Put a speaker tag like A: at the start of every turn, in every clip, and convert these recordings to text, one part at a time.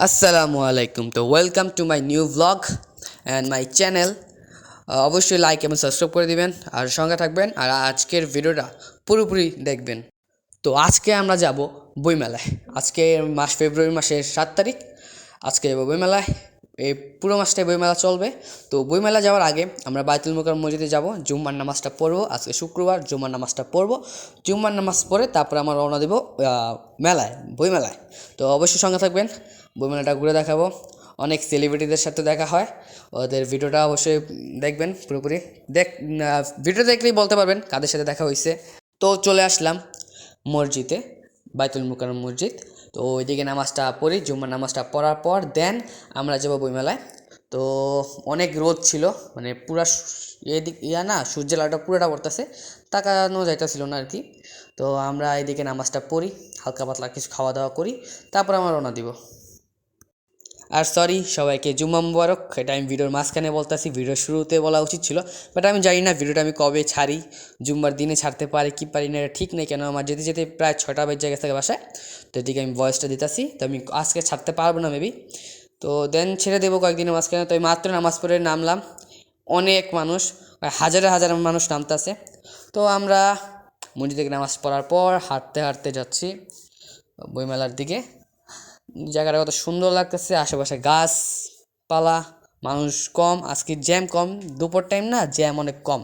A: আসসালামু আলাইকুম। তো welcome to my new blog and my channel. অবশ্যই লাইক এবং সাবস্ক্রাইব করে দিবেন আর সঙ্গে থাকবেন আর আজকের ভিডিওটা পুরোপুরি দেখবেন। তো আজকে আমরা যাব বইমেলায়। আজকে ফেব্রুয়ারি মাসের 7 তারিখ। আজকে যাব বইমেলায়। এই পুরো মাসটাই বইমেলা চলবে। তো বইমেলা যাওয়ার আগে আমরা বাইতুল মোকাররম মসজিদে যাব, জুম্মার নামাজটা পড়বো। আজকে শুক্রবার, জুম্মার নামাজটা পড়বো। জুম্মার নামাজ পড়ে তারপরে আমরা রওনা দেবো মেলায়, বইমেলায়। তো অবশ্যই সঙ্গে থাকবেন, বইমেলাটা ঘুরে দেখাবো। অনেক সেলিব্রিটিদের সাথে দেখা হয়, ওদের ভিডিওটা অবশ্যই দেখবেন পুরোপুরি। ভিডিও দেখলেই বলতে পারবেন কাদের সাথে দেখা হয়েছে। তো চলে আসলাম মসজিদে, বাইতুল মুকাররম মসজিদ। তো ওইদিকে নামাজটা পড়ি, জুম্মার নামাজটা পড়ার পর দেন আমরা যাবো বইমেলায়। তো অনেক রোদ ছিল, মানে পুরা এদিক না, সূর্যের আলোটা পুরোটা পড়তেছে, তাকানো যাইতেছিল না আর কি। তো আমরা এদিকে নামাজটা পড়ি, হালকা পাতলা কিছু খাওয়া দাওয়া করি, তারপর আমরা রওনা দিব। আর সরি সবাইকে জুম্মা মুবারক, এটা আমি ভিডিওর মাঝখানে বলতেছি, ভিডিওর শুরুতে বলা উচিত ছিল। বাট আমি জানি না ভিডিওটা আমি কবে ছাড়ি, জুম্মার দিনে ছাড়তে পারি কি পারি না এটা ঠিক নেই, কেন আমার যেতে যেতে প্রায় 6টা বেজে গেছে বাসায়। তো এদিকে আমি ভয়েসটা দিতেছি, তো আমি আজকে ছাড়তে পারবো না মেবি। তো দেন ছেড়ে দেবো কয়েকদিনের মাঝখানে। তো আমি মাত্র নামাজ পড়ে নামলাম, অনেক মানুষ, হাজারে হাজার মানুষ নামতেছে। তো আমরা মসজিদ থেকে নামাজ পড়ার পর হাঁটতে হাঁটতে যাচ্ছি বইমেলার দিকে। জায়গাটা কত সুন্দর লাগতেছে, আশেপাশে গাছপালা, মানুষ কম, আজকে জ্যাম কম, দুপুর টাইম না, জ্যাম অনেক কম।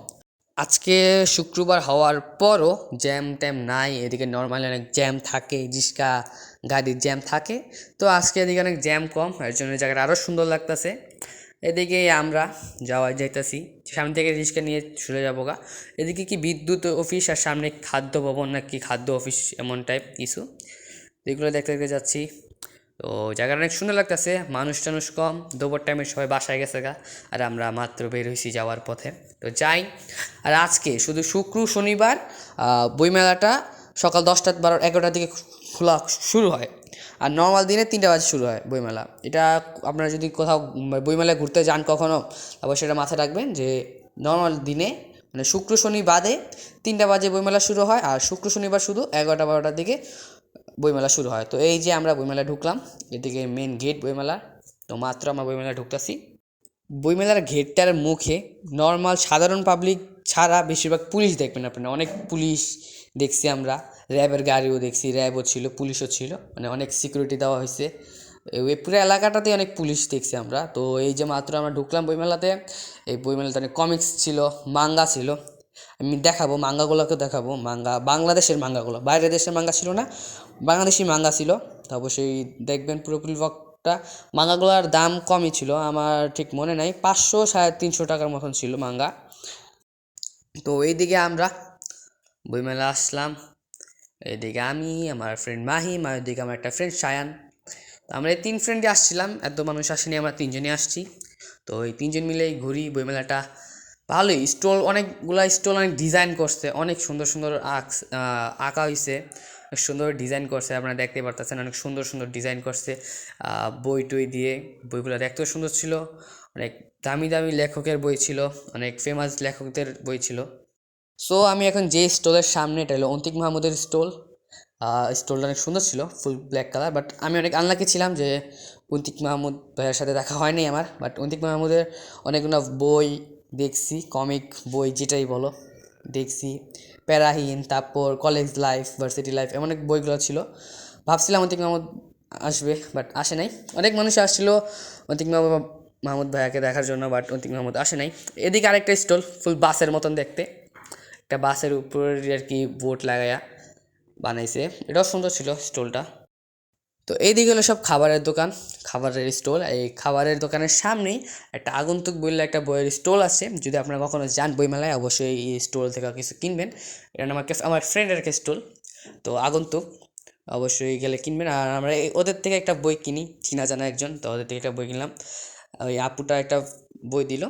A: আজকে শুক্রবার হওয়ার পরও জ্যাম ট্যাম নাই, এদিকে নর্মালি অনেক জ্যাম থাকে, রিক্সা গাড়ির জ্যাম থাকে। তো আজকে এদিকে অনেক জ্যাম কম, এর জন্য জায়গাটা আরও সুন্দর লাগতেছে। এদিকে আমরা যাইতেছি, সামনে থেকে রিক্সা নিয়ে চলে যাবো গা। এদিকে কি বিদ্যুৎ অফিস আর সামনে খাদ্য ভবন নাকি খাদ্য অফিস এমন টাইপ কিছু, এগুলো দেখতে দেখতে যাচ্ছি। তো জায়গাটা অনেক সুন্দর লাগতেছে, মানুষ টানুষ কম, দুপুর টাইমে সবাই বাসায় গেছে গা, আর আমরা মাত্র বের হয়েছি যাওয়ার পথে। তো যাই। আর আজকে শুধু শুক্র শনিবার বইমেলাটা সকাল 10টা 11টার দিকে খোলা শুরু হয়, আর নর্মাল দিনে 3টা বাজে শুরু হয় বইমেলা। এটা আপনারা যদি কোথাও বইমেলায় ঘুরতে যান কখনও, তারপর সেটা মাথায় রাখবেন যে নর্মাল দিনে মানে শুক্র শনি বাদে 3টা বাজে বইমেলা শুরু হয়, আর শুক্র শনিবার শুধু 11টা 12টার দিকে বইমেলা শুরু হয়। তো এই যে আমরা বইমেলায় ঢুকলাম, এদিকে মেন গেট বইমেলার। তো মাত্র আমরা বইমেলায় ঢুকতেছি। বইমেলার গেটটার মুখে নর্মাল সাধারণ পাবলিক ছাড়া বেশিরভাগ পুলিশ দেখবেন আপনারা, অনেক পুলিশ দেখছি আমরা, র্যাবের গাড়িও দেখছি, র্যাবও ছিল, পুলিশও ছিল, মানে অনেক সিকিউরিটি দেওয়া হয়েছে। ওই পুরো এলাকাটাতে অনেক পুলিশ দেখছি আমরা। তো এই যে মাত্র আমরা ঢুকলাম বইমেলাতে, এই বইমেলাতে অনেক কমিক্স ছিল, মাঙ্গা ছিল। আমি দেখাবো মাঙ্গাগুলোকে, দেখাবো মাঙ্গা, বাংলাদেশের মাঙ্গাগুলো, বাইরের দেশের মাঙ্গা ছিল না, বাংলাদেশি মাঙ্গা ছিল। তো অবশ্যই দেখবেন পুরোপুরি ব্লগটা। মাঙ্গাগুলোর দাম কমই ছিল, আমার ঠিক মনে নাই, 500 350 টাকার মতন ছিল মাঙ্গা। তো এইদিকে আমরা বইমেলা আসলাম, এইদিকে আমি, আমার ফ্রেন্ড মাহিম, আর ওইদিকে আমার একটা ফ্রেন্ড সায়ান। তো আমরা এই 3 ফ্রেন্ডই আসছিলাম, এত মানুষ আসেনি, আমরা 3জনই আসছি। তো এই 3জন মিলেই ঘুরি বইমেলাটা। ভালোই স্টল, অনেকগুলা স্টল, অনেক ডিজাইন করছে, অনেক সুন্দর সুন্দর আঁকা হয়েছে, অনেক সুন্দর ডিজাইন করছে, আপনারা দেখতে পারতেছেন, অনেক সুন্দর সুন্দর ডিজাইন করছে বই টই দিয়ে। বইগুলো দেখতেও সুন্দর ছিল, অনেক দামি দামি লেখকের বই ছিল, অনেক ফেমাস লেখকদের বই ছিল। সো আমি এখন যে স্টলের সামনে, এটা হলো অন্তিক মাহমুদের স্টল। স্টলটা অনেক সুন্দর ছিল, ফুল ব্ল্যাক কালার। বাট আমি অনেক আনলাকি ছিলাম যে অন্তিক মাহমুদ ভাইয়ের সাথে দেখা হয়নি আমার। বাট অন্তিক মাহমুদের অনেকগুলো বই দেখছি, কমিক বই যেটাই বলো দেখছি, প্যারাহীন, তারপর কলেজ লাইফ, ভার্সিটি লাইফ, এমন অনেক বইগুলো ছিল। ভাবছিলাম অন্তিক মাহমুদ আসবে, বাট আসে নাই। অনেক মানুষ আসছিল অন্তিক মাহমুদ ভাইয়াকে দেখার জন্য, বাট অন্তিক মাহমুদ আসে নাই। এদিকে আরেকটা স্টল, ফুল বাসের মতন দেখতে, একটা বাসের উপরে আর কি বোট লাগায়া বানাইছে, এটাও সুন্দর ছিল স্টলটা। তো এইদিকে হলো সব খাবারের দোকান, খাবারের স্টল। এই খাবারের দোকানের সামনেই একটা আগন্তুক বললে একটা বইয়ের স্টল আছে, যদি আপনারা কখনো যান বইমেলায় অবশ্যই এই স্টল থেকে কিছু কিনবেন। এটা আমার ফ্রেন্ডের একটা স্টল, তো আগন্তুক অবশ্যই গেলে কিনবেন। আর আমরা ওদের থেকে একটা বই কিনি, চিনা জানা একজন, তো ওদের থেকে একটা বই কিনলাম। ওই আপুটা একটা বই দিল,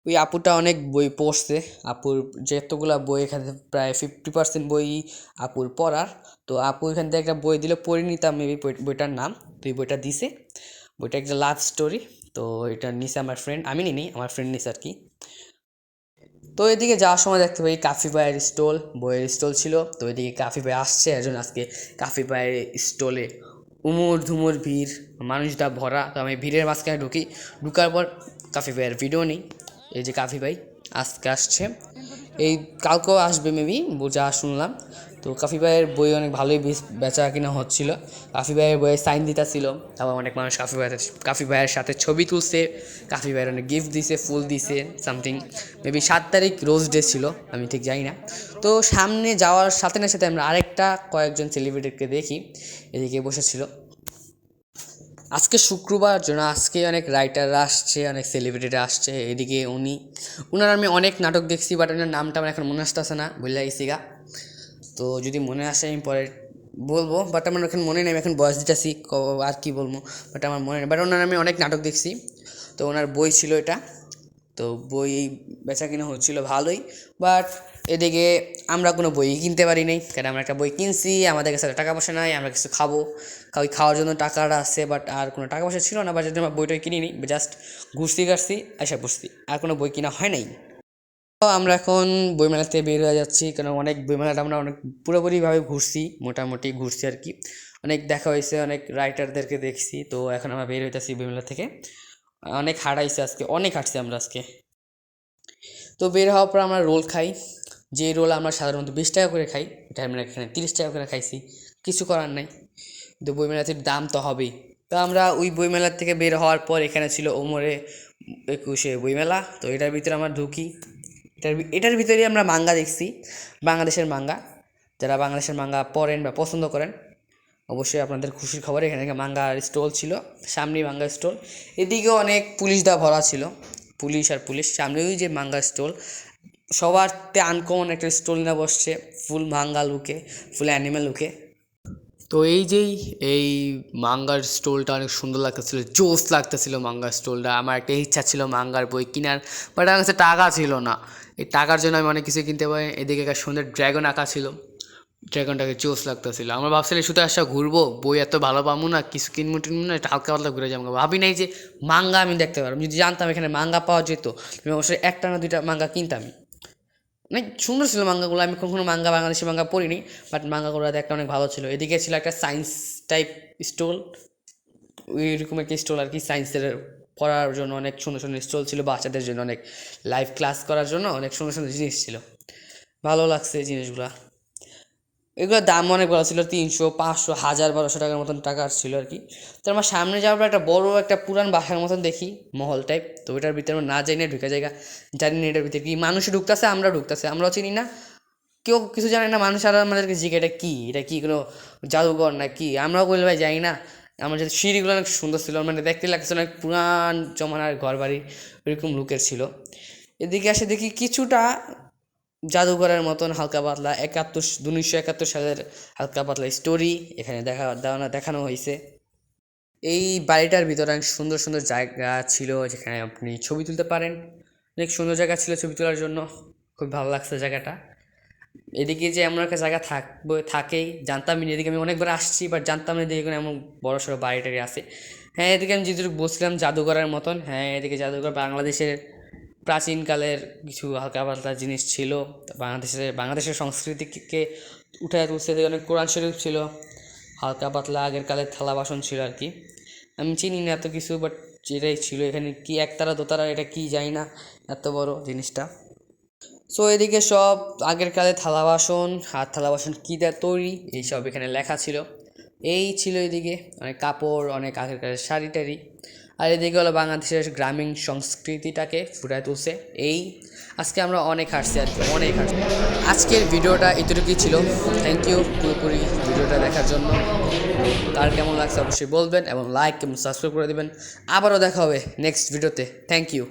A: ওই আপুটা অনেক বই পড়ছে। আপুর যতগুলা বই, এখানে প্রায় 50% বই আপুর পড়ার। তো আপু এখান থেকে একটা বই দিল, পড়ে নিতাম মেবি বইটার নাম। তো এই বইটা দিছে, বইটা একটা লাভ স্টোরি। তো এটা নিছে আমার ফ্রেন্ড, আমি নিই, আমার ফ্রেন্ড নিছে আর কি। তো এদিকে যাওয়ার সময় দেখতে পাই কাফি ভাইয়ের স্টল, বইয়ের স্টল ছিল। তো এদিকে কাফি ভাই আসছে, একজন আজকে কাফি ভাইয়ের স্টলে উমর ধুমুর ভিড়, মানুষটা ভরা। তো আমি ভিড়ের মাঝখানে ঢুকার পর কাফি ভাইয়ের ভিডিও নেই। এই যে কাফি ভাই আজকে আসছে, এই কালকেও আসবে মেবি, যা শুনলাম। তো কাফি ভাইয়ের বই অনেক ভালোই বেচা কিনা হচ্ছিল। কাফি ভাইয়ের বইয়ে সাইন দিতেছিল, তারপর অনেক মানুষ কাফি ভাইয়ের সাথে ছবি তুলছে, কাফি ভাইয়ের অনেক গিফট দিছে, ফুল দিছে সামথিং। মেবি 7 তারিখ রোজ ডে ছিল, আমি ঠিক জানি না। তো সামনে যাওয়ার সাথে না সাথে আমরা আরেকটা কয়েকজন সেলিব্রিটিকে দেখি এদিকে বসেছিল। আজকে শুক্রবার জন্য আজকে অনেক রাইটাররা আসছে, অনেক সেলিব্রিটিরা আসছে। এদিকে ওনার আমি অনেক নাটক দেখছি, বাট ওনার নামটা আমার এখন মনে আসতেছে না, বললে গেছি গা। তো যদি মনে আসে আমি পরে বলবো, বাট আমার এখন মনে নেই, আমি এখন বয়স দিতেছি আর কি বলবো, বাট আমার মনে নেই। বাট ওনার আমি অনেক নাটক দেখছি। তো ওনার বই ছিল এটা, তো বই বেচা কিনা হচ্ছিল ভালোই। বাট এদিকে আমরা কোনো বই কিনতে পারি নাই, কারণ আমরা একটা বই কিনছি, আমাদের কাছে টাকা পয়সা নাই, আমরা কিছু খাবো, ওই খাওয়ার জন্য টাকাটা আছে, বাট আর কোনো টাকা পয়সা ছিল না। বাট যদি আমরা বইটা কিনিনি, জাস্ট ঘুরছি কাটছি এসে বসছি, আর কোনো বই কিনা হয় নাই। তো আমরা এখন বইমেলাতে বের হয়ে যাচ্ছি, কারণ অনেক বইমেলাটা আমরা অনেক পুরোপুরিভাবে ঘুরছি, মোটামুটি ঘুরছি আর কি। অনেক দেখা হয়েছে, অনেক রাইটারদেরকে দেখছি। তো এখন আমরা বের হইতেছি বইমেলা থেকে। অনেক হাঁটাইছে আজকে, অনেক হাঁটছি আমরা আজকে। তো বের হওয়ার পর আমরা রোল খাই, যে রোল আমরা সাধারণত 20 টাকা করে খাই, এটা আমরা এখানে 30 টাকা করে খাইছি, কিছু করার নাই। কিন্তু বইমেলাতে দাম তো হবেই। তো আমরা ওই বইমেলার থেকে বের হওয়ার পর এখানে ছিল ওমরে 21 বইমেলা। তো এটার ভিতরে আমরা ঢুকি, এটার ভিতরেই আমরা মাঙ্গা দেখছি, বাংলাদেশের মাঙ্গা। যারা বাংলাদেশের মাঙ্গা পড়েন বা পছন্দ করেন, অবশ্যই আপনাদের খুশির খবর, এখানে মাঙ্গার স্টল ছিল, সামনেই মাঙ্গার স্টল। এদিকেও অনেক পুলিশ দা ভরা ছিল, পুলিশ আর পুলিশ। সামনে ওই যে মাঙ্গার স্টল, সবারতে আনকমন একটা স্টল নিয়ে বসছে, ফুল মাঙ্গা লুকে, ফুল অ্যানিমেল লুকে। তো এই মাঙ্গার স্টলটা অনেক সুন্দর লাগতেছিল, জোস লাগতেছিল মাঙ্গার স্টলটা। আমার একটা ইচ্ছা ছিল মাঙ্গার বই কেনার, বাট আমার কাছে টাকা ছিল না। এই টাকার জন্য আমি অনেক কিছু কিনতে পারি। এদিকে একটা সুন্দর ড্র্যাগন আঁকা ছিল, ড্র্যাগনটাকে জোস লাগতেছিল। আমরা ভাবছিলাম শুধু আসা ঘুরবো, বই এত ভালো পাবো না, কিছু কিনবো টিনবো না, হালকা পাতলা ঘুরে যাবো। ভাবি নাই যে মাঙ্গা আমি দেখতে পারবো। যদি জানতাম এখানে মাঙ্গা পাওয়া যেত, আমি অবশ্যই একটা না দুইটা মাঙ্গা কিনতামই। অনেক সুন্দর ছিল মাঙ্গাগুলো, আমি কখনো বাংলাদেশি মাঙ্গা পড়িনি, বাট মাঙ্গাগুলো দেখতে অনেক ভালো ছিল। এদিকে ছিল একটা সায়েন্স টাইপ স্টল, ওইরকম একটা স্টল আর কি, সায়েন্সের পড়ার জন্য অনেক সুন্দর সুন্দর স্টল ছিল, বাচ্চাদের জন্য অনেক লাইভ ক্লাস করার জন্য অনেক সুন্দর সুন্দর জিনিস ছিল, ভালো লাগছে এই জিনিসগুলো। এগুলোর দাম অনেক ভালো ছিল, 300, 500, 1000, 1200 টাকার মতন টাকা আসছিলো আর কি। তো আমার সামনে যাওয়ার পর একটা বড় একটা পুরান বাসার মতন দেখি, মহল টাইপ। তো ওইটার ভিতরে আমরা না যাই না, ঢুকে জায়গা জানি না এটার ভিতরে কি মানুষ ঢুকতেছে, আমরাও চিনি না, কেউ কিছু জানে না। মানুষ আর আমাদেরকে জিজ্ঞে এটা কি কোনো জাদুঘর না কি, আমরাও বলি ভাই জানি না। আমার যে সিঁড়িগুলো অনেক সুন্দর ছিল, মানে দেখতে লাগছে অনেক পুরান জমানার ঘর বাড়ি ওইরকম লুকের ছিল। এদিকে আসে দেখি কিছুটা জাদুঘরের মতন হালকা পাতলা 1971 সালের হালকা পাতলা স্টোরি এখানে দেখানো হয়েছে। এই বাড়িটার ভিতরে অনেক সুন্দর সুন্দর জায়গা ছিল, যেখানে আপনি ছবি তুলতে পারেন। অনেক সুন্দর জায়গা ছিল ছবি তোলার জন্য, খুব ভালো লাগছে জায়গাটা। এদিকে যে এমন একটা জায়গা থাকেই জানতামই না, এদিকে আমি অনেকবার আসছি, বাট জানতাম না এদিকে এমন বড় সড়ো বাড়িটারি আছে। হ্যাঁ, এদিকে আমি যেটুকু বলছিলাম জাদুঘরের মতন, হ্যাঁ এদিকে জাদুঘর, বাংলাদেশের প্রাচীনকালের কিছু হালকা পাতলা জিনিস ছিল। বাংলাদেশের সংস্কৃতিকে উঠে তুলছে, অনেক কোরআন শরীফ ছিল, হালকা পাতলা আগের কালের থালা বাসন ছিল আর কি। আমি চিনি না এত কিছু, বাট যেটাই ছিল এখানে, কি একতারা দোতারা এটা কি জানি না, এত বড় জিনিসটা। সো এদিকে সব আগের কালে থালা বাসন, আর থালা বাসন কী দিয়ে তৈরি এইসব এখানে লেখা ছিল। এই ছিল এদিকে অনেক কাপড়, অনেক আগের কালের শাড়ি টাড়ি। আর এদিকে হলো বাংলাদেশের গ্রামীণ সংস্কৃতিটাকে ফুটায় তুলছে। আজকে আমরা অনেক হাঁটছি আর কি, অনেক হাঁটছি। আজকের ভিডিওটা এতটুকুই ছিল। থ্যাংক ইউ পুরোপুরি ভিডিওটা দেখার জন্য। তার কেমন লাগছে অবশ্যই বলবেন, এবং লাইক এবং সাবস্ক্রাইব করে দেবেন। আবারও দেখা হবে নেক্সট ভিডিওতে। Thank you.